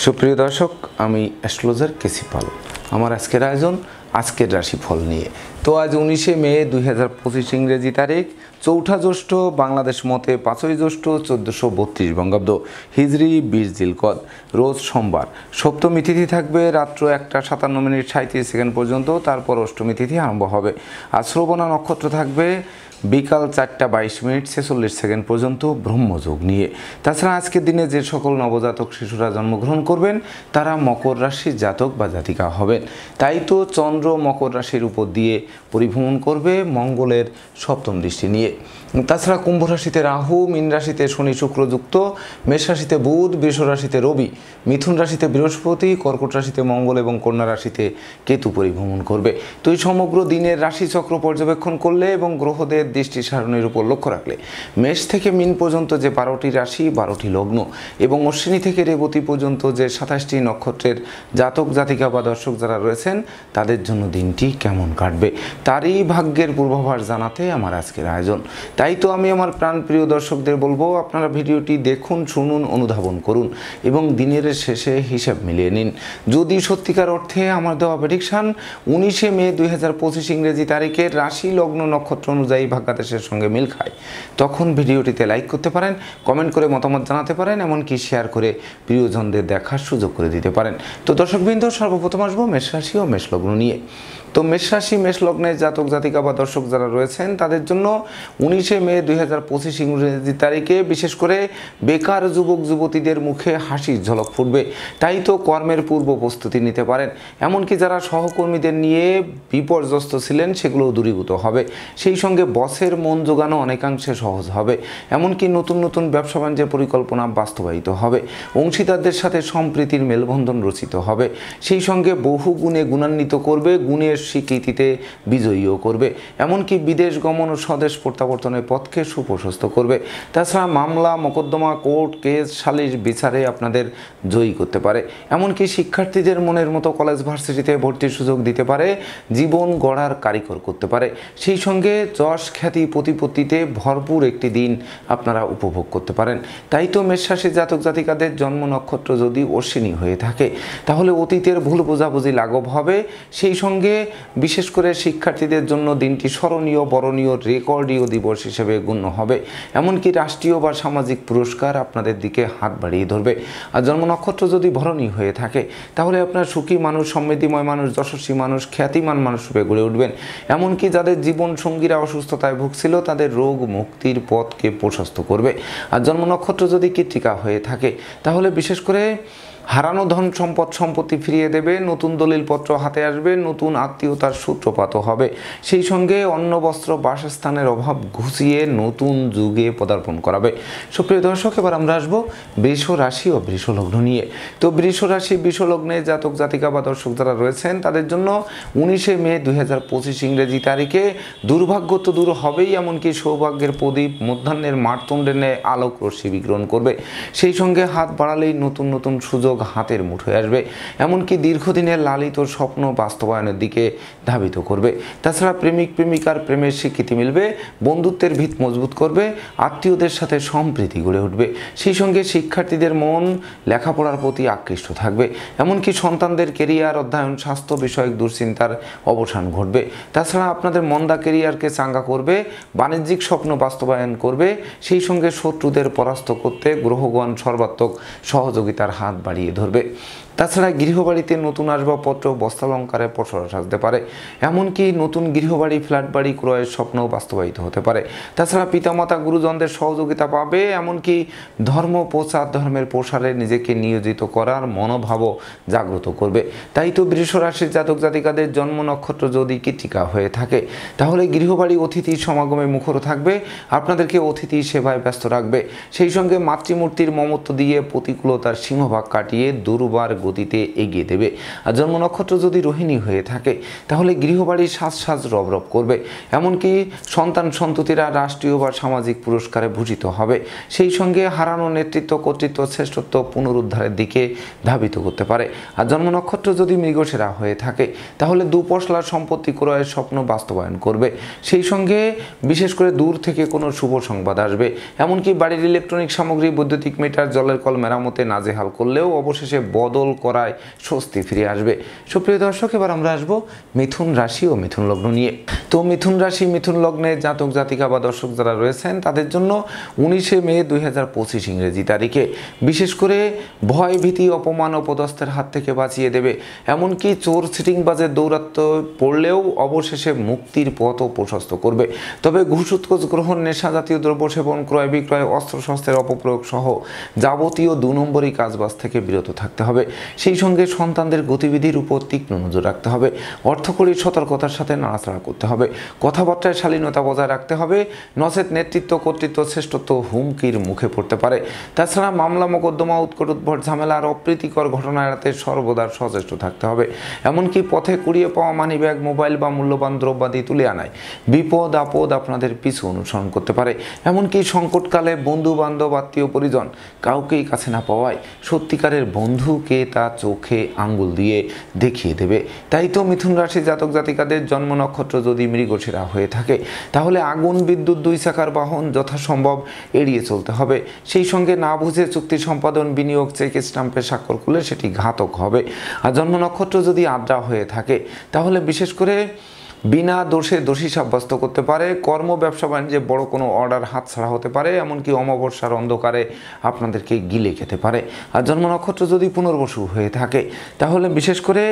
সুপ্রিয় দর্শক, আমি অ্যাস্ট্রোলজার কেসি পাল। আমার আজকের আয়োজন আজকের রাশিফল নিয়ে। তো আজ 19শে মে 2025 ইংরেজি তারিখ, চৌঠা জ্যৈষ্ঠ, বাংলাদেশ মতে 5ই জ্যৈষ্ঠ 1432 বঙ্গাব্দ, হিজরি 20 জিলকদ, রোজ সোমবার। সপ্তমী তিথি থাকবে রাত্র 1:57:37 পর্যন্ত, তারপর অষ্টমী তিথি আরম্ভ হবে। আর শ্রবণা নক্ষত্র থাকবে বিকাল 4:22:46 পর্যন্ত ব্রহ্মযোগ নিয়ে। তাছাড়া আজকের দিনে যে সকল নবজাতক শিশুরা জন্মগ্রহণ করবেন তারা মকর রাশির জাতক বা জাতিকা হবেন। তাই তো চন্দ্র মকর রাশির উপর দিয়ে পরিভ্রমণ করবে মঙ্গলের সপ্তম দৃষ্টি নিয়ে। তাছাড়া কুম্ভ রাশিতে রাহু, মীন রাশিতে শনি শুক্র যুক্ত, মেষ রাশিতে বুধ, বৃষ রাশিতে রবি, মিথুন রাশিতে বৃহস্পতি, কর্কট রাশিতে মঙ্গল এবং কন্যা রাশিতে কেতু পরিভ্রমণ করবে। তো এই সমগ্র দিনের রাশিচক্র পর্যবেক্ষণ করলে এবং গ্রহদের দৃষ্টি সারণীর উপর লক্ষ্য রাখলে মেষ থেকে মীন পর্যন্ত যে 12টি রাশি, 12টি লগ্ন এবং অশ্বিনী থেকে রেবতী পর্যন্ত যে 27টি নক্ষত্রের জাতক জাতিকা বা দর্শক যারা রয়েছেন তাদের জন্য দিনটি কেমন কাটবে তারই ভাগ্যের পূর্বাভাস জানাতে আমার আজকের আয়োজন। তাই তো আমি আমার প্রাণপ্রিয় দর্শকদের বলবো, আপনারা ভিডিওটি দেখুন, শুনুন, অনুধাবন করুন এবং দিনের শেষে হিসাব মিলিয়ে নিন। যদি সত্যিকার অর্থে আমার দেওয়া প্রেডিকশন 19শে মে 2025 ইংরেজি তারিখের রাশি লগ্ন নক্ষত্র অনুযায়ী ভাগ্যাদেশের সঙ্গে মিল খায়, তখন ভিডিওটিতে লাইক করতে পারেন, কমেন্ট করে মতামত জানাতে পারেন, এমনকি শেয়ার করে প্রিয়জনদের দেখার সুযোগ করে দিতে পারেন। তো দর্শকবৃন্দ, সর্বপ্রথম আসবো মেষ রাশি ও মেষ লগ্ন নিয়ে। তো মেষ রাশি মেষ লগ্নের জাতক জাতিকা বা দর্শক যারা রয়েছেন তাদের জন্য 19শে মে 2025 ইংরেজি তারিখে বিশেষ করে বেকার যুবক যুবতীদের মুখে হাসির ঝলক ফুটবে। তাই তো কর্মের পূর্ব প্রস্তুতি নিতে পারেন। এমনকি যারা সহকর্মীদের নিয়ে বিপর্যস্ত ছিলেন সেগুলোও দূরীভূত হবে। সেই সঙ্গে বসের মন জোগানো অনেকাংশে সহজ হবে। এমনকি নতুন নতুন ব্যবসা বাণিজ্যের পরিকল্পনা বাস্তবায়িত হবে। অংশীদারদের সাথে সম্প্রীতির মেলবন্ধন রচিত হবে। সেই সঙ্গে বহু গুণে গুণান্বিত করবে, গুণের স্বীকৃতিতে বিজয়ীও করবে। এমনকি বিদেশ গমন ও স্বদেশ প্রত্যাবর্তনের পথকে সুপ্রশস্ত করবে। তাছাড়া মামলা মোকদ্দমা, কোর্ট কেস, সালিশ বিচারে আপনাদের জয়ী করতে পারে। এমনকি শিক্ষার্থীদের মনের মতো কলেজ ভার্সিটিতে ভর্তির সুযোগ দিতে পারে, জীবন গড়ার কারিগর করতে পারে। সেই সঙ্গে যশ খ্যাতি প্রতিপত্তিতে ভরপুর একটি দিন আপনারা উপভোগ করতে পারেন। তাই তো মেষ রাশির জাতক জাতিকাদের জন্ম নক্ষত্র যদি অশ্বিনী হয়ে থাকে তাহলে অতীতের ভুল বোঝাবুঝি লাঘব হবে। সেই সঙ্গে বিশেষ করে শিক্ষার্থীদের জন্য দিনটি স্মরণীয়, বরণীয়, রেকর্ডীয় দিবস হিসেবে গণ্য হবে। এমনকি রাষ্ট্রীয় বা সামাজিক পুরস্কার আপনাদের দিকে হাত বাড়িয়ে ধরবে। আর জন্ম নক্ষত্র যদি ভরণী হয়ে থাকে তাহলে আপনার সুখী মানুষ, সমৃদ্ধিময় মানুষ, যশস্বী মানুষ, খ্যাতিমান মানুষ রূপে গড়ে উঠবেন। এমনকি যাদের জীবন সঙ্গীরা অসুস্থতায় ভুগছিল তাদের রোগ মুক্তির পথকে প্রশস্ত করবে। আর জন্ম নক্ষত্র যদি কৃত্তিকা হয়ে থাকে তাহলে বিশেষ করে হারানো ধন সম্পদ সম্পত্তি ফিরিয়ে দেবে, নতুন দলিলপত্র হাতে আসবে, নতুন আত্মীয়তার সূত্রপাত হবে। সেই সঙ্গে অন্ন বস্ত্র বাসস্থানের অভাব ঘুচিয়ে নতুন যুগে পদার্পণ করাবে। সুপ্রিয় দর্শক, এবার আমরা আসবো বৃষ রাশি ও বৃষ লগ্ন নিয়ে। তো বৃষ রাশি বৃষ লগ্নে জাতক জাতিকা বা দর্শক যারা রয়েছেন তাদের জন্য 19শে মে 2025 ইংরেজি তারিখে দুর্ভাগ্য তো দূর হবেই, এমনকি সৌভাগ্যের প্রদীপ মধ্যাহ্নের মারতুণ্ডে ন্যায় আলোক রশ্মি বিকিরণ করবে। সেই সঙ্গে হাত বাড়ালেই নতুন নতুন সুযোগ হাতের মুঠোয় আসবে। এমনকি দীর্ঘদিনের লালিত স্বপ্ন বাস্তবায়নের দিকে ধাবিত করবে। তাছাড়া প্রেমিক প্রেমিকার প্রেমের স্বীকৃতি মিলবে, বন্ধুত্বের ভিত মজবুত করবে, আত্মীয়দের সাথে সম্প্রীতি গড়ে উঠবে। সেই সঙ্গে শিক্ষার্থীদের মন লেখাপড়ার প্রতি আকৃষ্ট থাকবে। এমনকি সন্তানদের কেরিয়ার, অধ্যয়ন, স্বাস্থ্য বিষয়ক দুশ্চিন্তার অবসান ঘটবে। তাছাড়া আপনাদের মন্দা কেরিয়ারকে চাঙ্গা করবে, বাণিজ্যিক স্বপ্ন বাস্তবায়ন করবে। সেই সঙ্গে শত্রুদের পরাস্ত করতে গ্রহগণ সর্বাত্মক সহযোগিতার হাত বাড়িয়ে ধরবে। তাছাড়া গৃহবাড়িতে নতুন আসবাবপত্র, বস্ত্রালঙ্কারে পসরা সাজতে পারে। এমনকি নতুন গৃহবাড়ি, ফ্ল্যাট বাড়ি ক্রয়ের স্বপ্নও বাস্তবায়িত হতে পারে। তাছাড়া পিতামাতা গুরুজনদের সহযোগিতা পাবে। এমনকি ধর্ম প্রচার, ধর্মের প্রসারে নিজেকে নিয়োজিত করার মনোভাবও জাগ্রত করবে। তাই তো বৃষ রাশির জাতক জাতিকাদের জন্ম নক্ষত্র যদি কৃত্তিকা হয়ে থাকে তাহলে গৃহবাড়ি অতিথি সমাগমে মুখর থাকবে, আপনাদেরকে অতিথি সেবায় ব্যস্ত রাখবে। সেই সঙ্গে মাতৃমূর্তির মমত্ব দিয়ে প্রতিকূলতার সিংহভাগ কাটিয়ে দুর্বার গতিতে এগিয়ে দেবে। আর জন্ম নক্ষত্র যদি রোহিণী হয়ে থাকে তাহলে গৃহবাড়ি সাজ সাজ রব রব করবে, এমনকি সন্তান সন্ততিরা রাষ্ট্রীয় বা সামাজিক পুরস্কারে ভূষিত হবে। সেই সঙ্গে হারানো নেতৃত্ব, কর্তৃত্ব, শ্রেষ্ঠত্ব পুনরুদ্ধারের দিকে ধাবিত করতে পারে। আর জন্ম নক্ষত্র যদি মৃগশিরা হয়ে থাকে তাহলে দুপশলার সম্পত্তি ক্রয়ের স্বপ্ন বাস্তবায়ন করবে। সেই সঙ্গে বিশেষ করে দূর থেকে কোনো শুভ সংবাদ আসবে, এমনকি বাড়ির ইলেকট্রনিক সামগ্রী, বৈদ্যুতিক মিটার, জলের কল মেরামতে নাজেহাল করলেও অবশেষে বদল করায় স্বস্তি ফিরে আসবে। সুপ্রিয় দর্শক, এবার আমরা আসবো মিথুন রাশি ও মিথুন লগ্ন নিয়ে। তো মিথুন রাশি, মিথুন লগ্নে জাতক জাতিকা বা দর্শক যারা রয়েছেন তাদের জন্য 19শে মে 2025 ইংরেজি তারিখে বিশেষ করে ভয়, ভীতি, অপমান, অপদস্থের হাত থেকে বাঁচিয়ে দেবে। এমনকি চোর সিটিংবাজের দৌরাত্ম পড়লেও অবশেষে মুক্তির পথও প্রশস্ত করবে। তবে ঘুষ, উৎকোচ গ্রহণ, নেশা জাতীয় দ্রব্য সেবন, ক্রয় বিক্রয়, অস্ত্রশস্ত্রের অপপ্রয়োগ সহ যাবতীয় 2 নম্বরই কাজবাজ থেকে বিরত থাকতে হবে। সেই সঙ্গে সন্তানদের গতিবিধির উপর তীক্ষ্ণ নজর রাখতে হবে। অর্থকরী সতর্কতার সাথে নাড়াচাড়া করতে হবে। কথাবার্তায় শালীনতা বজায় রাখতে হবে, নচেত নেতৃত্ব, কর্তৃত্ব, শ্রেষ্ঠত্ব হুমকির মুখে পড়তে পারে। তাছাড়া মামলা, মোকদ্দমা, উৎকট উদ্ভট ঝামেলা আর অপ্রীতিকর ঘটনা এড়াতে সর্বদা সচেষ্ট থাকতে হবে। এমনকি পথে কুড়িয়ে পাওয়া মানিব্যাগ, মোবাইল বা মূল্যবান দ্রব্যাদি তুলে আনায় বিপদ আপদ আপনাদের পিছু অনুসরণ করতে পারে। এমনকি সংকটকালে বন্ধু বান্ধব, আত্মীয় পরিজন কাউকেই কাছে না পাওয়ায় সত্যিকারের বন্ধুকে তা চোখে আঙ্গুল দিয়ে দেখিয়ে দেবে। তাই তো মিথুন রাশি জাতক জাতিকাদের জন্ম নক্ষত্র যদি মৃগশিরা হয়ে থাকে তাহলে আগুন, বিদ্যুৎ, 2 চাকার বাহন যথাসম্ভব এড়িয়ে চলতে হবে। সেই সঙ্গে না বুঝে চুক্তি সম্পাদন, বিনিয়োগ, চেক স্টাম্পে স্বাক্ষর করলে সেটি ঘাতক হবে। আর জন্ম নক্ষত্র যদি আদ্রা হয়ে থাকে তাহলে বিশেষ করে বিনা দোষে দোষী সাব্যস্ত করতে পারে। কর্ম, ব্যবসা বাণিজ্যে বড় কোনো অর্ডার হাতছাড়া হতে পারে, এমনকি অমাবস্যার অন্ধকারে আপনাদেরকে গিলে খেতে পারে। আর জন্ম নক্ষত্র যদি পুনর্বসু হয়ে থাকে তাহলে বিশেষ করে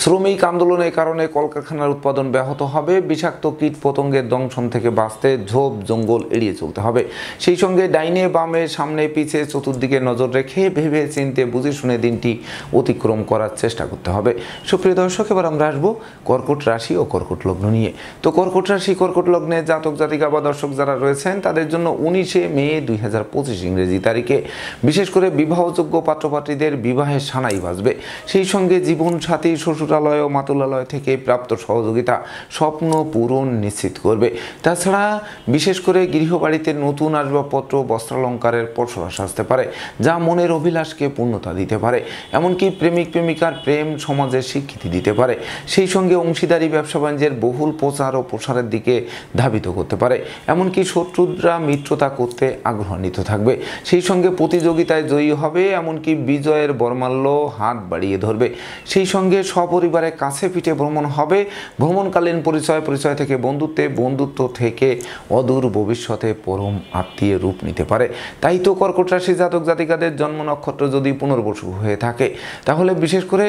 শ্রমিক আন্দোলনের কারণে কলকারখানার উৎপাদন ব্যাহত হবে। বিষাক্ত কীট পতঙ্গের দংশন থেকে বাঁচতে ঝোপ জঙ্গল এড়িয়ে চলতে হবে। সেই সঙ্গে ডাইনে বামে, সামনে পিছে, চতুর্দিকে নজর রেখে ভেবে চিনতে বুঝে শুনে দিনটি অতিক্রম করার চেষ্টা করতে হবে। সুপ্রিয় দর্শক, এবার আমরা আসবো কর্কট রাশি ও কর্কট লগ্ন নিয়ে। তো কর্কট রাশি, কর্কট লগ্নে জাতক জাতিকা বা দর্শক যারা রয়েছেন তাদের জন্য 19শে মে 2025 ইংরেজি তারিখে বিশেষ করে বিবাহযোগ্য পাত্রপাত্রীদের বিবাহের সানাই বাজবে। সেই সঙ্গে জীবন সাথী, শ্বশুরালয় ও মাতুলালয় থেকে প্রাপ্ত সহযোগিতা স্বপ্ন পূরণ নিশ্চিত করবে। তাছাড়া বিশেষ করে গৃহবাড়িতে নতুন আসবাবপত্র, বস্ত্রালঙ্কারের পসরা সাজতে পারে, যা মনের অভিলাষকে পূর্ণতা দিতে পারে। এমনকি প্রেমিক প্রেমিকার প্রেম সমাজের স্বীকৃতি দিতে পারে। সেই সঙ্গে অংশীদারি ব্যবসা বাণিজ্যের বহুল প্রচার ও প্রসারের দিকে ধাবিত করতে পারে। এমনকি শত্রুরা মিত্রতা করতে আগ্রহান্বিত থাকবে। সেই সঙ্গে প্রতিযোগিতায় জয়ী হবে, এমনকি বিজয়ের বর্মাল্য হাত বাড়িয়ে ধরবে। সেই সঙ্গে সপরিবারে কাছে পিঠে ভ্রমণ হবে। ভ্রমণকালীন পরিচয় থেকে বন্ধুত্বে, বন্ধুত্ব থেকে অদূর ভবিষ্যতে পরম আত্মীয় রূপ নিতে পারে। তাই তো কর্কট রাশি জাতক জাতিকাদের জন্ম নক্ষত্র যদি পুনর্বসু হয়ে থাকে তাহলে বিশেষ করে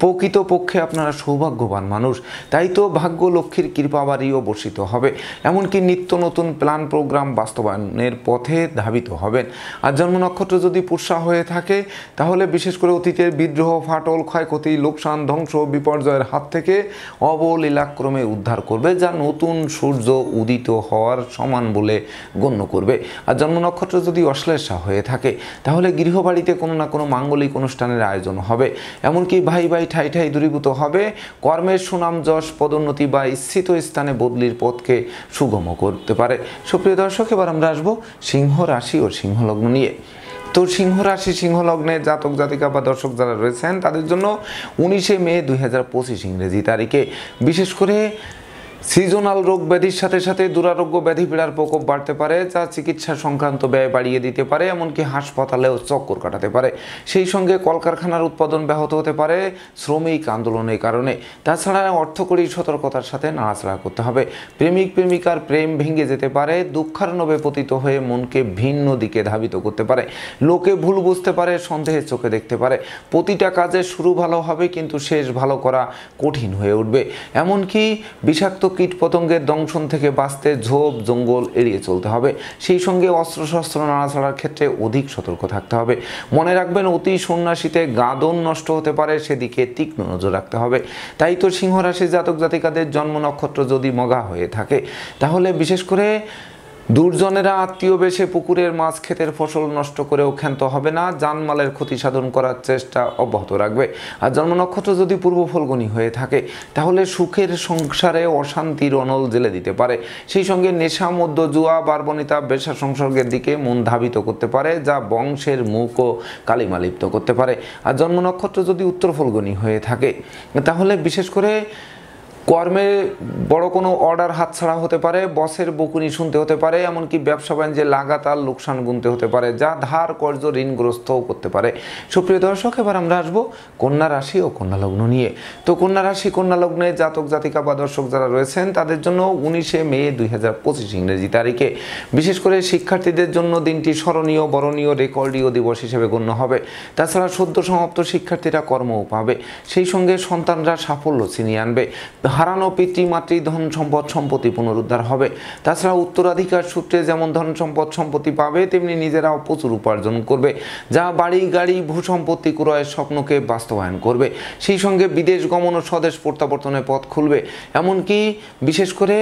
প্রকৃতপক্ষে আপনারা সৌভাগ্যবান মানুষ। তাই তো ভাগ্য লক্ষ্মীর কৃপাবাড়িও বর্ষিত হবে, এমনকি নিত্য নতুন প্ল্যান প্রোগ্রাম বাস্তবায়নের পথে ধাবিত হবেন। আর জন্ম নক্ষত্র যদি পুষ্যা হয়ে থাকে তাহলে বিশেষ করে অতীতের বিদ্রোহ, ফাটল, ক্ষয়ক্ষতি, লোকসান, ধ্বংস, বিপর্যয়ের হাত থেকে অবলীলাক্রমে উদ্ধার করবে, যা নতুন সূর্য উদিত হওয়ার সমান বলে গণ্য করবে। আর জন্ম নক্ষত্র যদি অশ্লেষা হয়ে থাকে তাহলে গৃহবাড়িতে কোনো না কোনো মাঙ্গলিক অনুষ্ঠানের আয়োজন হবে, এমনকি ভাই ভাই ঠাই ঠাই দূরীভূত হবে। কর্মের সুনাম, যশ, পদোন্নতি বা ইচ্ছিত স্থানে বদলির পথকে সুগম করতে পারে। সুপ্রিয় দর্শক, এবার আমরা আসবো সিংহ রাশি ও সিংহ লগ্ন নিয়ে। তো সিংহ রাশি, সিংহ লগ্নে জাতক জাতিকা বা দর্শক যারা রয়েছেন তাদের জন্য 19শে মে 2025 ইংরেজি তারিখে বিশেষ করে সিজনাল রোগ ব্যাধির সাথে সাথে দুরারোগ্য ব্যাধি পীড়ার প্রকোপ বাড়তে পারে, যা চিকিৎসা সংক্রান্ত ব্যয় বাড়িয়ে দিতে পারে, এমনকি হাসপাতালেও চক্কর কাটাতে পারে। সেই সঙ্গে কলকারখানার উৎপাদন ব্যাহত হতে পারে শ্রমিক আন্দোলনের কারণে। তাছাড়া অর্থকরী সতর্কতার সাথে নাড়াচাড়া করতে হবে। প্রেমিক প্রেমিকার প্রেম ভেঙে যেতে পারে, দুঃখার্ণবে পতিত হয়ে মনকে ভিন্ন দিকে ধাবিত করতে পারে। লোকে ভুল বুঝতে পারে, সন্দেহের চোখে দেখতে পারে। প্রতিটা কাজের শুরু ভালো হবে কিন্তু শেষ ভালো করা কঠিন হয়ে উঠবে। এমনকি বিষাক্ত কীট পতঙ্গের দংশন থেকে বাঁচতে ঝোপ জঙ্গল এড়িয়ে চলতে হবে। সেই সঙ্গে অস্ত্রশস্ত্র নাড়াচাড়ার ক্ষেত্রে অধিক সতর্ক থাকতে হবে। মনে রাখবেন, অতি সন্ন্যাসীতে গাদন নষ্ট হতে পারে, সেদিকে তীক্ষ্ণ নজর রাখতে হবে। তাই তো সিংহ রাশি জাতক জাতিকাদের জন্ম নক্ষত্র যদি মঘা হয়ে থাকে তাহলে বিশেষ করে দুর্জনেরা আত্মীয় বেশে পুকুরের মাছ ক্ষেতের ফসল নষ্ট করেও ক্ষান্ত হবে না, জানমালের ক্ষতি সাধন করার চেষ্টা অব্যাহত রাখবে। আর জন্ম নক্ষত্র যদি পূর্ব ফলগুনি হয়ে থাকে তাহলে সুখের সংসারে অশান্তির অনল জেলে দিতে পারে। সেই সঙ্গে নেশা, মদ্য, জুয়া, বারবনিতা, বেশা সংসর্গের দিকে মন ধাবিত করতে পারে, যা বংশের মুখও কালিমা লিপ্ত করতে পারে। আর জন্ম নক্ষত্র যদি উত্তর ফলগুনি হয়ে থাকে তাহলে বিশেষ করে কর্মে বড় কোনো অর্ডার হাতছাড়া হতে পারে, বসের বকুনি শুনতে হতে পারে, এমনকি ব্যবসা বাণিজ্যে লাগাতার লোকসান গুনতে হতে পারে, যা ধার কর্জ ঋণগ্রস্তও করতে পারে। সুপ্রিয় দর্শক, এবার আমরা আসবো কন্যা রাশি ও কন্যা লগ্ন নিয়ে। তো কন্যা রাশি, কন্যা লগ্নে জাতক জাতিকা বা দর্শক যারা রয়েছেন তাদের জন্য 19শে মে 2025 ইংরেজি তারিখে বিশেষ করে শিক্ষার্থীদের জন্য দিনটি স্মরণীয়, বরণীয়, রেকর্ডীয় দিবস হিসেবে গণ্য হবে। তাছাড়া সদ্য সমাপ্ত শিক্ষার্থীরা কর্মও পাবে, সেই সঙ্গে সন্তানরা সাফল্য ছিনিয়ে আনবে, হারানো পিতৃ মাতৃ ধন সম্পদ সম্পত্তি পুনরুদ্ধার হবে। তাছাড়া উত্তরাধিকার সূত্রে যেমন ধন সম্পদ সম্পত্তি পাবে, তেমনি নিজেরাও প্রচুর উপার্জন করবে, যা বাড়ি গাড়ি ভূ সম্পত্তি ক্রয়ের স্বপ্নকে বাস্তবায়ন করবে। সেই সঙ্গে বিদেশ গমন ও স্বদেশ প্রত্যাবর্তনের পথ খুলবে। এমনকি বিশেষ করে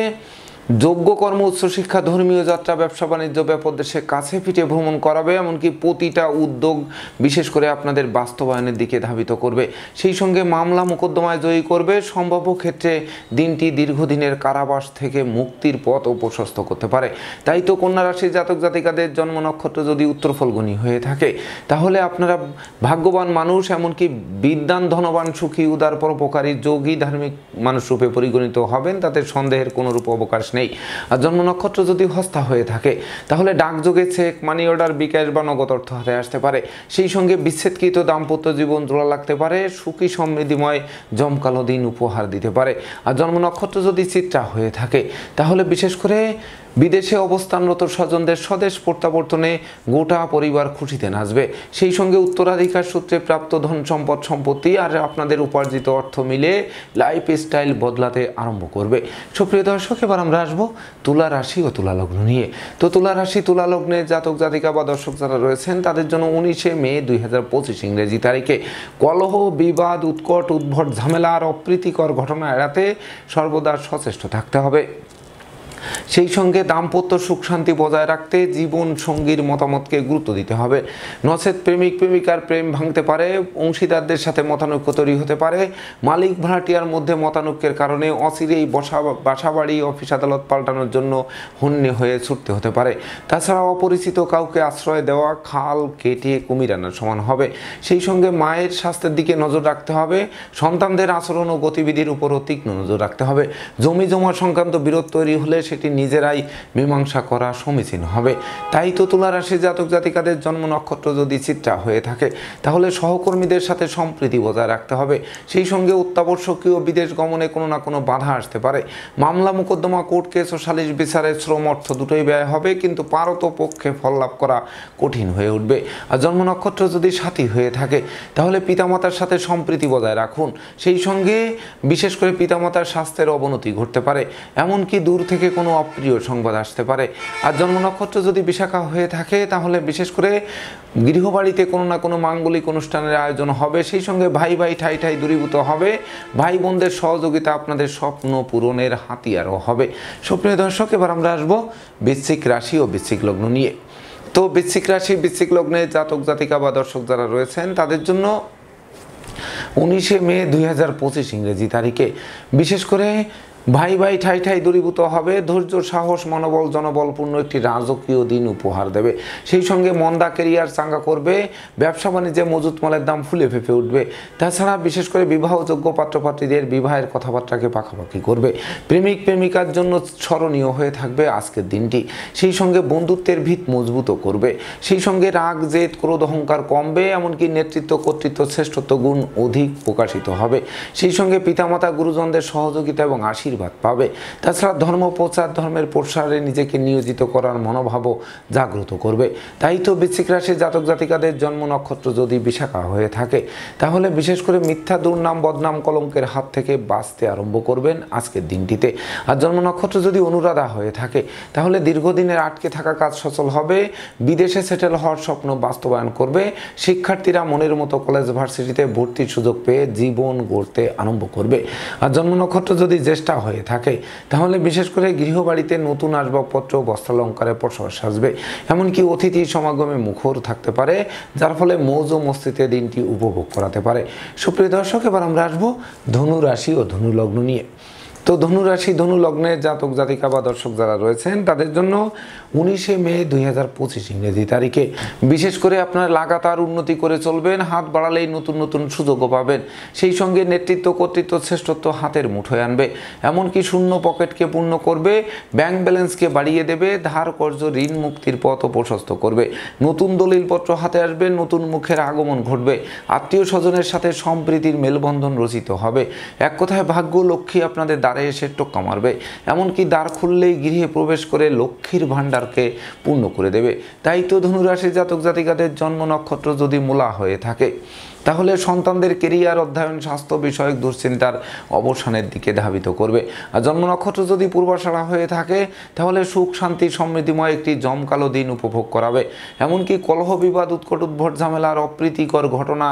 যোগ্য কর্ম, উচ্চশিক্ষা, ধর্মীয় যাত্রা, ব্যবসা বাণিজ্য, ব্যাপক দেশে কাছে পিঠে ভ্রমণ করাবে। এমনকি প্রতিটা উদ্যোগ বিশেষ করে আপনাদের বাস্তবায়নের দিকে ধাবিত করবে। সেই সঙ্গে মামলা মোকদ্দমায় জয়ী করবে। সম্ভাব্য ক্ষেত্রে দিনটি দীর্ঘদিনের কারাবাস থেকে মুক্তির পথ ও প্রশস্ত করতে পারে। তাই তো কন্যা রাশির জাতক জাতিকাদের জন্ম নক্ষত্র যদি উত্তর ফলগুনি হয়ে থাকে তাহলে আপনারা ভাগ্যবান মানুষ, এমনকি বিদ্বান, ধনবান, সুখী, উদার, পরোপকারী, যোগী, ধার্মিক মানুষ রূপে পরিগণিত হবেন, তাতে সন্দেহের কোনো রূপ অবকাশ নেই। আর জন্ম নক্ষত্র যদি হস্তা হয়ে থাকে তাহলে ডাকযোগে চেক, মানি অর্ডার, বিকাশ বা নগদ অর্থ হাতে আসতে পারে। সেই সঙ্গে বিচ্ছেদকৃত দাম্পত্য জীবন জোড়া লাগতে পারে, সুখী সমৃদ্ধিময় জমকালো দিন উপহার দিতে পারে। আর জন্ম নক্ষত্র যদি চিত্রা হয়ে থাকে তাহলে বিশেষ করে বিদেশে অবস্থানরত স্বজনদের স্বদেশ প্রত্যাবর্তনে গোটা পরিবার খুশিতে নাচবে। সেই সঙ্গে উত্তরাধিকার সূত্রে প্রাপ্ত ধন সম্পদ সম্পত্তি আর আপনাদের উপার্জিত অর্থ মিলে লাইফ স্টাইল বদলাতে আরম্ভ করবে। সুপ্রিয় দর্শক, এবার আমরা আসবো তুলা রাশি ও তুলা লগ্ন নিয়ে। তো তুলা রাশি, তুলা লগ্নে জাতক জাতিকা বা দর্শক যারা রয়েছেন তাদের জন্য 19শে মে 2025 ইংরেজি তারিখে কলহ, বিবাদ, উৎকট, উদ্ভট, ঝামেলা আর অপ্রীতিকর ঘটনা এড়াতে সর্বদা সচেষ্ট থাকতে হবে। সেই সঙ্গে দাম্পত্য সুখ শান্তি বজায় রাখতে জীবন সঙ্গীর মতামতকে গুরুত্ব দিতে হবে। নচেত প্রেমিক প্রেমিকার প্রেম ভাঙতে পারে, অংশীদারদের সাথে মতানৈক্য তৈরি হতে পারে, মালিক ভাড়াটিয়ার মধ্যে মতানৈক্যের কারণে অচিরেই বাসাবাড়ি, অফিস আদালত পাল্টানোর জন্য হন্যে হয়ে ছুটতে হতে পারে। তাছাড়া অপরিচিত কাউকে আশ্রয় দেওয়া খাল কেটে কুমির আনার সমান হবে। সেই সঙ্গে মায়ের স্বাস্থ্যের দিকে নজর রাখতে হবে, সন্তানদের আচরণ ও গতিবিধির উপরও তীক্ষ্ণ নজর রাখতে হবে। জমি জমা সংক্রান্ত বিরোধ তৈরি হলে সেটি নিজেরাই মীমাংসা করা সমীচীন হবে। তাই তো তুলা রাশির জাতক জাতিকাদের জন্ম নক্ষত্র যদি চিত্রা হয়ে থাকে তাহলে সহকর্মীদের সাথে সম্প্রীতি বজায় রাখতে হবে। সেই সঙ্গে অত্যাবশ্যকীয় বিদেশ গমনে কোনো না কোনো বাধা আসতে পারে। মামলা মোকদ্দমা, কোর্ট কেস ও সালিশ বিচারে শ্রম অর্থ দুটোই ব্যয় হবে, কিন্তু পারত পক্ষে ফল লাভ করা কঠিন হয়ে উঠবে। আর জন্ম নক্ষত্র যদি সাথী হয়ে থাকে তাহলে পিতামাতার সাথে সম্প্রীতি বজায় রাখুন। সেই সঙ্গে বিশেষ করে পিতামাতার স্বাস্থ্যের অবনতি ঘটতে পারে, এমনকি দূর থেকে কোনো অপ্রিয় সংবাদ আসতে পারে। আর জন্ম নক্ষত্র যদি বিশাখা হয়ে থাকে তাহলে বিশেষ করে গৃহবাড়িতে কোনো না কোনো মাঙ্গলিক অনুষ্ঠানের আয়োজন হবে। সেই সঙ্গে ভাই ভাই ঠাই ঠাই দূরীভূত হবে, ভাই বোনদের সহযোগিতা আপনাদের স্বপ্ন পূরণের হাতিয়ারও হবে। সুপ্রিয় দর্শক, এবার আমরা আসবো বৃশ্চিক রাশি ও বৃশ্চিক লগ্ন নিয়ে। তো বৃশ্চিক রাশি, বৃশ্চিক লগ্নে জাতক জাতিকা বা দর্শক যারা রয়েছেন তাদের জন্য 19শে মে 2025 ইংরেজি তারিখে বিশেষ করে ভাই ভাই ঠাই ঠাই দূরীভূত হবে, ধৈর্য, সাহস, মনোবল, জনবলপূর্ণ একটি রাজকীয় দিন উপহার দেবে। সেই সঙ্গে মন্দা কেরিয়ার চাঙ্গা করবে, ব্যবসা বাণিজ্যে মজুত মালের দাম ফুলে ফেঁপে উঠবে। তাছাড়া বিশেষ করে বিবাহযোগ্য পাত্রপাত্রীদের বিবাহের কথাবার্তাকে পাকাপাকি করবে। প্রেমিক প্রেমিকার জন্য স্মরণীয় হয়ে থাকবে আজকের দিনটি। সেই সঙ্গে বন্ধুত্বের ভিত মজবুত করবে। সেই সঙ্গে রাগ, জেদ, ক্রোধ, অহংকার কমবে, এমনকি নেতৃত্ব, কর্তৃত্ব, শ্রেষ্ঠত্ব গুণ অধিক প্রকাশিত হবে। সেই সঙ্গে পিতামাতা, গুরুজনদের সহযোগিতা এবং আশীর্বাদ পাবে। তাছাড়া ধর্ম প্রচার, ধর্মের প্রসারে নিজেকে নিয়োজিত করার মনোভাবও জাগ্রত করবে। তাই তো বৃশ্চিক রাশির জাতক জাতিকাদের জন্ম নক্ষত্র যদি বিশাখা হয়ে থাকে তাহলে বিশেষ করে মিথ্যা, দুর্নাম, বদনাম, কলঙ্কের হাত থেকে বাঁচতে আরম্ভ করবেন আজকের দিনটিতে। আর জন্ম নক্ষত্র যদি অনুরাধা হয়ে থাকে তাহলে দীর্ঘদিনের আটকে থাকা কাজ সচল হবে, বিদেশে সেটেল হওয়ার স্বপ্ন বাস্তবায়ন করবে। শিক্ষার্থীরা মনের মতো কলেজ ভার্সিটিতে ভর্তির সুযোগ পেয়ে জীবন গড়তে আরম্ভ করবে। আর জন্ম নক্ষত্র যদি জ্যেষ্ঠা হয়ে থাকে তাহলে বিশেষ করে গৃহবাড়িতে নতুন আসবাবপত্র বস্ত্রালঙ্কারে প্রসার সাজবে, এমনকি অতিথি সমাগমে মুখর থাকতে পারে, যার ফলে মৌজ ও মস্তিতে দিনটি উপভোগ করাতে পারে। সুপ্রিয় দর্শক, এবার আমরা আসবো ধনু রাশি ও ধনু লগ্ন নিয়ে। তো ধনু রাশি ধনু লগ্নের জাতক জাতিকা বা দর্শক যারা রয়েছেন তাদের জন্য 19শে মে 2025 ইংরেজি তারিখে বিশেষ করে আপনারা লাগাতার উন্নতি করে চলবেন, হাত বাড়ালেই নতুন নতুন সুযোগও পাবেন। সেই সঙ্গে নেতৃত্ব কর্তৃত্ব শ্রেষ্ঠত্ব হাতের মুঠোয় আনবে, এমনকি শূন্য পকেটকে পূর্ণ করবে, ব্যাংক ব্যালেন্সকে বাড়িয়ে দেবে, ধার কর্জ ঋণ মুক্তির পথও প্রশস্ত করবে, নতুন দলিলপত্র হাতে আসবে, নতুন মুখের আগমন ঘটবে, আত্মীয় স্বজনের সাথে সম্প্রীতির মেলবন্ধন রচিত হবে। এক কথায় ভাগ্য লক্ষ্মী আপনাদের দ্বারে এসে টোক্কা মারবে, এমনকি দ্বার খুললেই গৃহে প্রবেশ করে লক্ষ্মীর ভাণ্ডারকে পূর্ণ করে দেবে। তাই তো ধনুরাশির জাতক জাতিকাদের জন্ম নক্ষত্র যদি মূলা হয়ে থাকে তাহলে সন্তানদের কেরিয়ার অধ্যয়ন স্বাস্থ্য বিষয়ক দুশ্চিন্তার অবসানের দিকে ধাবিত করবে। আর জন্ম নক্ষত্র যদি পূর্বাষাঢ়া হয়ে থাকে তাহলে সুখ শান্তি সমৃদ্ধিময় একটি জমকালো দিন উপভোগ করাবে, এমনকি কলহ বিবাদ উৎকট উদ্ভট ঝামেলার অপ্রীতিকর ঘটনা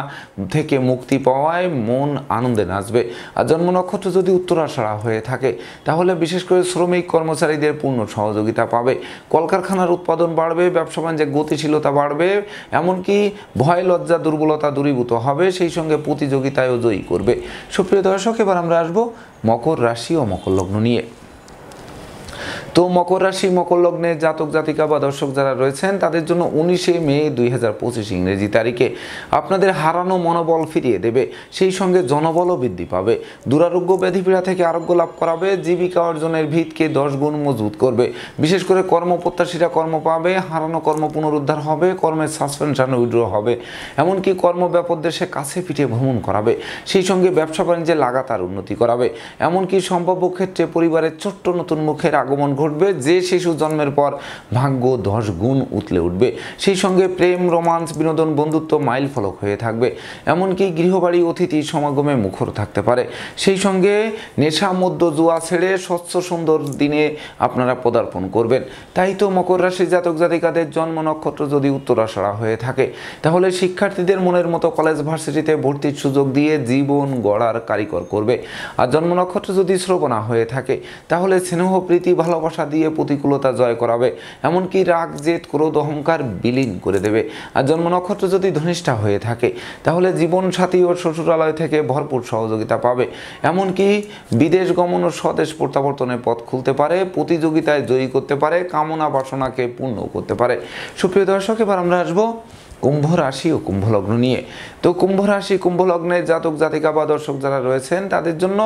থেকে মুক্তি পাওয়ায় মন আনন্দে নাচবে। আর জন্ম নক্ষত্র যদি উত্তরাষাঢ়া হয়ে থাকে তাহলে বিশেষ করে শ্রমিক কর্মচারীদের পূর্ণ সহযোগিতা পাবে, কলকারখানার উৎপাদন বাড়বে, ব্যবসা বাণিজ্যে গতিশীলতা বাড়বে, এমনকি ভয় লজ্জা দুর্বলতা দূরীভূত হবে, সেই সঙ্গে প্রতিযোগিতায়ও জয়ী করবে। সুপ্রিয় দর্শক, এবার আমরা আসবো মকর রাশি ও মকর লগ্ন নিয়ে। তো মকর রাশি মকর লগ্নের জাতক জাতিকা বা দর্শক যারা রয়েছেন তাদের জন্য 19শে মে 2025 ইংরেজি তারিখে আপনাদের হারানো মনোবল ফিরিয়ে দেবে, সেই সঙ্গে জনবলও বৃদ্ধি পাবে, দুরারোগ্য ব্যাধিপীড়া থেকে আরোগ্য লাভ করাবে, জীবিকা অর্জনের ভিতকে 10 গুণ মজবুত করবে। বিশেষ করে কর্মপ্রত্যাশীরা কর্ম পাবে, হারানো কর্ম পুনরুদ্ধার হবে, কর্মের সাসপেনশন উইথড্র হবে, এমনকি কর্মব্যাপক দেশে কাছে পিঠে ভ্রমণ করাবে, সেই সঙ্গে ব্যবসা বাণিজ্যে লাগাতার উন্নতি করাবে, এমনকি সম্ভাব্য ক্ষেত্রে পরিবারের ছোট্ট নতুন মুখের আগমন ঘটবে, যে শিশু জন্মের পর ভাগ্য 10 গুণ উতলে উঠবে, সেই সঙ্গে প্রেম রোমান্স বিনোদন বন্ধুত্ব মাইল ফলক হয়ে থাকবে, এমনকি গৃহবাড়ি অতিথি সমাগমে মুখর থাকতে পারে, সেই সঙ্গে নেশা মধ্য জুয়া ছেড়ে স্বচ্ছ সুন্দর দিনে আপনারা পদার্পণ করবেন। তাই তো মকর রাশির জাতক জাতিকাদের জন্ম নক্ষত্র যদি উত্তরাষাঢ়া হয়ে থাকে তাহলে শিক্ষার্থীদের মনের মতো কলেজ ভার্সিটিতে ভর্তির সুযোগ দিয়ে জীবন গড়ার কারিগর করবে। আর জন্ম নক্ষত্র যদি শ্রবণা হয়ে থাকে তাহলে স্নেহ প্রীতি ভালোবাসা দিয়ে প্রতিকূলতা জয় করাবে, এমনকি রাগ জেদ ক্রোধ অহংকার বিলীন করে দেবে। আর জন্ম নক্ষত্র যদি ধনিষ্ঠা হয়ে থাকে তাহলে জীবন সাথী ও শ্বশুরালয় থেকে ভরপুর সহযোগিতা পাবে, এমনকি বিদেশ গমন ও স্বদেশ প্রত্যাবর্তনের পথ খুলতে পারে, প্রতিযোগিতায় জয়ী করতে পারে, কামনা বাসনাকে পূর্ণ করতে পারে। সুপ্রিয় দর্শক, এবার আমরা আসবো কুম্ভ রাশি ও কুম্ভ লগ্ন নিয়ে। তো কুম্ভ রাশি কুম্ভ লগ্নের জাতক জাতিকা বা দর্শক যারা রয়েছেন তাদের জন্য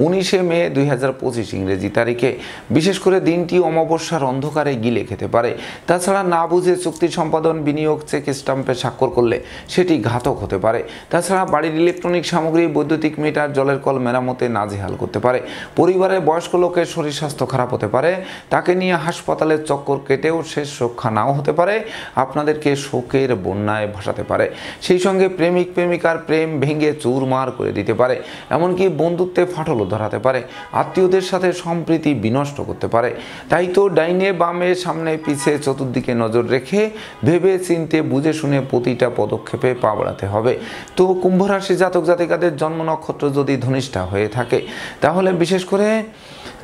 19শে মে 2025 ইংরেজি তারিখে বিশেষ করে দিনটি অমাবস্যার অন্ধকারে গিলে খেতে পারে। তাছাড়া না বুঝে চুক্তি সম্পাদন বিনিয়োগ চেক স্টাম্পে স্বাক্ষর করলে সেটি ঘাতক হতে পারে। তাছাড়া বাড়ির ইলেকট্রনিক সামগ্রী বৈদ্যুতিক মিটার জলের কল মেরামতে নাজেহাল করতে পারে। পরিবারের বয়স্ক লোকের শরীর স্বাস্থ্য খারাপ হতে পারে, তাকে নিয়ে হাসপাতালের চক্কর কেটেও শেষ রক্ষা নাও হতে পারে, আপনাদেরকে শোকের বন্যায় ভাসাতে পারে, সেই সঙ্গে প্রেমিক প্রেমিকার প্রেম ভেঙে চুরমার করে দিতে পারে, এমনকি বন্ধুত্বে ফাটলও ধরাতে পারে, আত্মীয়দের সাথে সম্প্রীতি বিনষ্ট করতে পারে। তাই তো ডাইনে বামে সামনে পিছে চতুর্দিকে নজর রেখে ভেবে চিনতে বুঝে শুনে প্রতিটা পদক্ষেপে পা বাড়াতে হবে। তো কুম্ভ রাশি জাতক জাতিকাদের জন্ম নক্ষত্র যদি ধনিষ্ঠা হয়ে থাকে তাহলে বিশেষ করে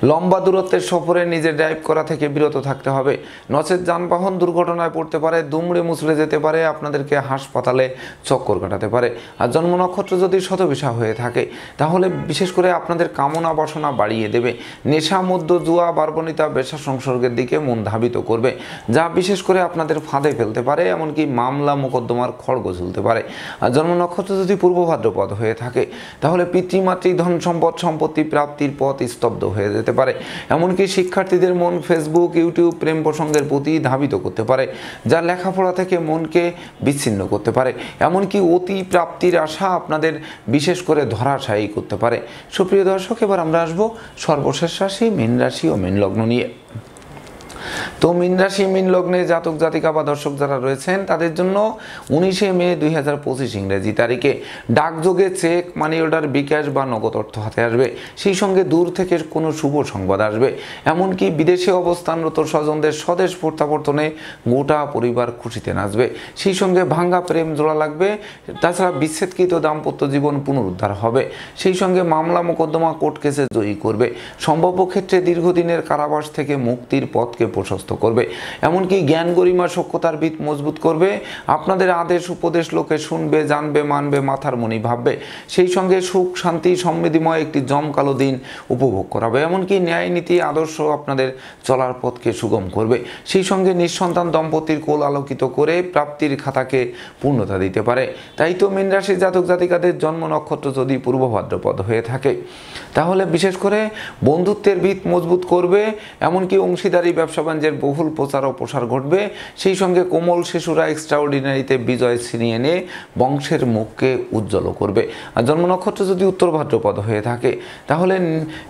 লম্বা দূরত্বের সফরে নিজে ড্রাইভ করা থেকে বিরত থাকতে হবে, নচেত যানবাহন দুর্ঘটনায় পড়তে পারে, দুমড়ে মুচড়ে যেতে পারে, আপনাদেরকে হাসপাতালে চক্কর কাটাতে পারে। আর জন্ম নক্ষত্র যদি শতবিশা হয়ে থাকে তাহলে বিশেষ করে আপনাদের কামনা বাসনা বাড়িয়ে দেবে, নেশা মধ্য জুয়া বার্বণিতা বেশা সংসর্গের দিকে মন ধাবিত করবে, যা বিশেষ করে আপনাদের ফাঁদে ফেলতে পারে, এমনকি মামলা মোকদ্দমার খড়গ ঝুলতে পারে। আর জন্ম নক্ষত্র যদি পূর্ব ভাদ্রপদ হয়ে থাকে তাহলে পিতৃমাতৃ ধন সম্পদ সম্পত্তি প্রাপ্তির পথ স্তব্ধ হয়ে যেতে পারে, এমনকি শিক্ষার্থীদের মন ফেসবুক ইউটিউব প্রেম প্রসঙ্গের প্রতি ধাবিত করতে পারে, যা লেখাপড়া থেকে মনকে বিচ্ছিন্ন করতে পারে, এমনকি অতি প্রাপ্তির আশা আপনাদের বিশেষ করে ধরাশায়ী করতে পারে। সুপ্রিয় দর্শক, এবার আমরা আসবো সর্বশেষ রাশি মীন রাশি ও মীন লগ্ন নিয়ে। তো মীন রাশি মীন লগ্নে জাতক জাতিকা বা দর্শক যারা রয়েছেন তাদের জন্য 19 মে 2025 ইংরেজি তারিখে ডাকযোগে চেক, মানি অর্ডার, বিকাশ বা নগদ অর্থ হাতে আসবে। সেই সঙ্গে দূর থেকে কোনো শুভ সংবাদ আসবে। এমনকি বিদেশে অবস্থানরত স্বজনদের স্বদেশ প্রত্যাবর্তনে গোটা পরিবার খুশিতে নাচবে। সেই সঙ্গে ভাঙ্গা প্রেম জোড়া লাগবে। তাছাড়া বিচ্ছেদকৃত দাম্পত্য জীবন পুনরুদ্ধার হবে। সেই সঙ্গে মামলা মোকদ্দমা কোর্ট কেসে জয়ী করবে। সম্ভাব্য ক্ষেত্রে দীর্ঘদিনের কারাবাস থেকে মুক্তির পথকে প্রশস্ত করবে। এমনকি জ্ঞান গরিমা সক্ষতার ভিত মজবুত করবে। আপনাদের আদেশ উপদেশ লোকে শুনবে, জানবে, মানবে, মাথার মনি ভাববে। সেই সঙ্গে সুখ শান্তি সমৃদ্ধিময় একটি জমকালো দিন উপভোগ করাবে। এমনকি ন্যায় নীতি আদর্শ আপনাদের চলার পথকে সুগম করবে। সেই সঙ্গে নিঃসন্তান দম্পতির কোল আলোকিত করে প্রাপ্তির খাতাকে পূর্ণতা দিতে পারে। তাই তো মীন রাশির জাতক জাতিকাদের জন্ম নক্ষত্র যদি পূর্ব ভাদ্রপদ হয়ে থাকে তাহলে বিশেষ করে বন্ধুত্বের ভিত মজবুত করবে। এমনকি অংশীদারি ব্যবসা বাণিজ্যের বহুল প্রচার ও প্রসার ঘটবে। সেই সঙ্গে কোমল শিশুরা এক্সট্রাঅর্ডিনারিতে বিজয় ছিনিয়ে এনে বংশের মুখকে উজ্জ্বল করবে। আর জন্ম নক্ষত্র যদি উত্তর ভাদ্রপদ হয়ে থাকে তাহলে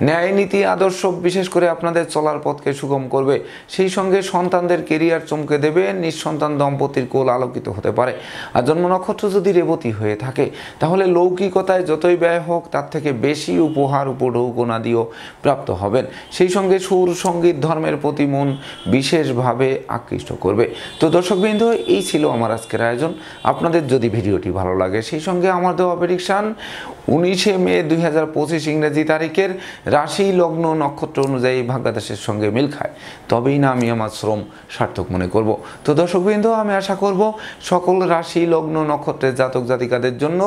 ন্যায় নীতি আদর্শ বিশেষ করে আপনাদের চলার পথকে সুগম করবে। সেই সঙ্গে সন্তানদের কেরিয়ার চমকে দেবে। নিঃসন্তান দম্পতির কোল আলোকিত হতে পারে। আর জন্ম নক্ষত্র যদি রেবতী হয়ে থাকে তাহলে লৌকিকতায় যতই ব্যয় হোক তার থেকে বেশি উপহার উপঢৌকনাদিও প্রাপ্ত হবেন। সেই সঙ্গে সুর সঙ্গীত ধর্মের প্রতি মন বিশেষভাবে আকৃষ্ট করবে। তো দর্শকবৃন্দ, এই ছিল আমার আজকের আয়োজন। আপনাদের যদি ভিডিওটি ভালো লাগে সেই সঙ্গে আমার দেওয়া প্রেডিকশন 19 মে 2025 ইংরেজি তারিখের রাশি লগ্ন নক্ষত্র অনুযায়ী ভাগ্যাদেশের সঙ্গে মিল খায় তবেই না আমি আমার শ্রম সার্থক মনে করব। তো দর্শকবৃন্দ, আমি আশা করব সকল রাশি লগ্ন নক্ষত্রের জাতক জাতিকাদের জন্য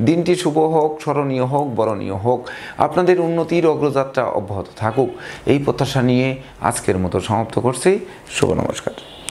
দিনটি শুভ হোক, স্মরণীয় হোক, বরণীয় হোক। আপনাদের উন্নতির অগ্রযাত্রা অব্যাহত থাকুক এই প্রত্যাশা নিয়ে আজকের মতো সমাপ্ত করছি। শুভ নমস্কার।